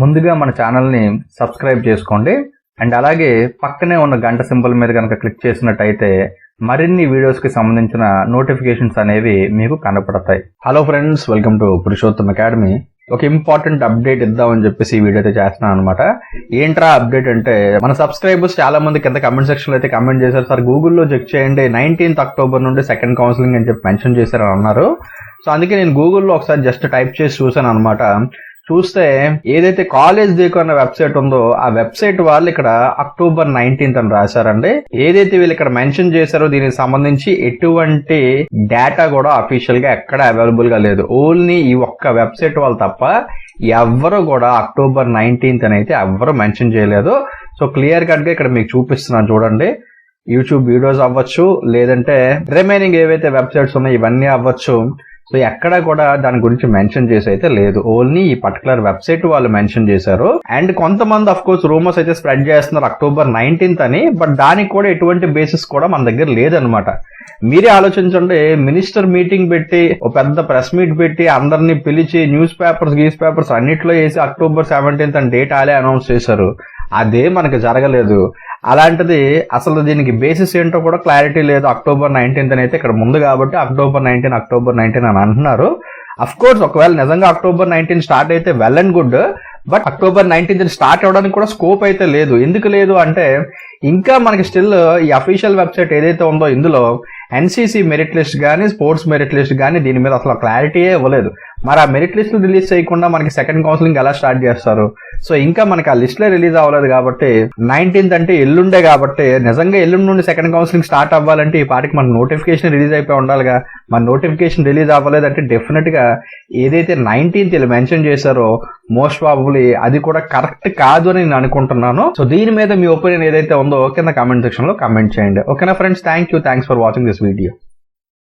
ముందుగా మన ఛానల్ని సబ్స్క్రైబ్ చేసుకోండి అండ్ అలాగే పక్కనే ఉన్న గంట సింబల్ మీద కనుక క్లిక్ చేసినట్టయితే మరిన్ని వీడియోస్కి సంబంధించిన నోటిఫికేషన్స్ అనేవి మీకు కనపడతాయి. Hello friends, welcome to Purushottam academy. ఒక ఇంపార్టెంట్ అప్డేట్ ఇద్దామని చెప్పేసి ఈ వీడియో అయితే చేస్తున్నాను అనమాట. ఏంట్రా అప్డేట్ అంటే, మన సబ్స్క్రైబర్స్ చాలా మంది కింద కమెంట్ సెక్షన్ లో అయితే కమెంట్ చేశారు, సార్ గూగుల్లో చెక్ చేయండి 19th అక్టోబర్ నుండి సెకండ్ కౌన్సిలింగ్ అని చెప్పి మెన్షన్ చేశారని అన్నారు. సో అందుకే నేను గూగుల్లో ఒకసారి జస్ట్ టైప్ చేసి చూసాను అనమాట. చూస్తే ఏదైతే కాలేజ్ దేకు అన్న వెబ్సైట్ ఉందో ఆ వెబ్సైట్ వాళ్ళు ఇక్కడ October 19th అని రాశారండి. ఏదైతే వీళ్ళు ఇక్కడ మెన్షన్ చేశారో దీనికి సంబంధించి ఎటువంటి డేటా కూడా అఫీషియల్ గా ఎక్కడ అవైలబుల్ గా లేదు. ఓన్లీ ఈ ఒక్క వెబ్సైట్ వాళ్ళు తప్ప ఎవ్వరు కూడా October 19th అని అయితే ఎవ్వరు మెన్షన్ చేయలేదు. సో క్లియర్ కట్ గా ఇక్కడ మీకు చూపిస్తున్నాను చూడండి. యూట్యూబ్ వీడియోస్ అవ్వచ్చు, లేదంటే రిమైనింగ్ ఏవైతే వెబ్సైట్స్ ఉన్నాయో ఇవన్నీ అవ్వచ్చు. సో ఎక్కడ కూడా దాని గురించి మెన్షన్ చేసి అయితే లేదు. ఓన్లీ ఈ పర్టికులర్ వెబ్సైట్ వాళ్ళు మెన్షన్ చేశారు. అండ్ కొంతమంది అఫ్ కోర్స్ రూమర్స్ అయితే స్ప్రెడ్ చేస్తున్నారు October 19th అని, బట్ దానికి కూడా ఎటువంటి బేసిస్ కూడా మన దగ్గర లేదనమాట. మీరే ఆలోచించండి, మినిస్టర్ మీటింగ్ పెట్టి ఒక పెద్ద ప్రెస్ మీట్ పెట్టి అందరినీ పిలిచి న్యూస్ పేపర్స్ అన్నిట్లో వేసి October 17th అని డేట్ ఆలే అనౌన్స్ చేశారు. అదే మనకి జరగలేదు. అలాంటిది అసలు దీనికి బేసిస్ ఏంటో కూడా క్లారిటీ లేదు. October 19th అని అయితే ఇక్కడ ముందు కాబట్టి October 19 అని అంటున్నారు. అఫ్ కోర్స్ ఒకవేళ నిజంగా October 19 స్టార్ట్ అయితే well and good, but October 19 start అవడానికి కూడా స్కోప్ అయితే లేదు. ఎందుకు లేదు అంటే, ఇంకా మనకి స్టిల్ ఈ అఫీషియల్ వెబ్సైట్ ఏదైతే ఉందో ఇందులో ఎన్సీసీ మెరిట్ లిస్ట్ కానీ స్పోర్ట్స్ మెరిట్ లిస్ట్ కానీ దీని మీద అసలు క్లారిటీయే ఇవ్వలేదు. మరి ఆ మెరిట్ లిస్ట్ రిలీజ్ చేయకుండా మనకి సెకండ్ కౌన్సిలింగ్ ఎలా స్టార్ట్ చేస్తారు? సో ఇంకా మనకి ఆ లిస్ట్లో రిలీజ్ అవ్వలేదు కాబట్టి 19th అంటే ఎల్లుండే కాబట్టి, నిజంగా ఎల్లుండి నుండి సెకండ్ కౌన్సిలింగ్ స్టార్ట్ అవ్వాలంటే ఈ పాటికి మన నోటిఫికేషన్ రిలీజ్ అయిపోయి ఉండాలిగా. మన నోటిఫికేషన్ రిలీజ్ అవ్వలేదంటే డెఫినెట్ గా ఏదైతే 19th ఇలా మెన్షన్ చేశారో మోస్ట్ ప్రాబబ్లీ అది కూడా కరెక్ట్ కాదు అని నేను అనుకుంటున్నాను. సో దీని మీద మీ ఒపీనియన్ ఏదైతే ఉందో కింద కామెంట్ సెక్షన్ లో కామెంట్ చేయండి. ఓకేనా friends, thanks for watching this video.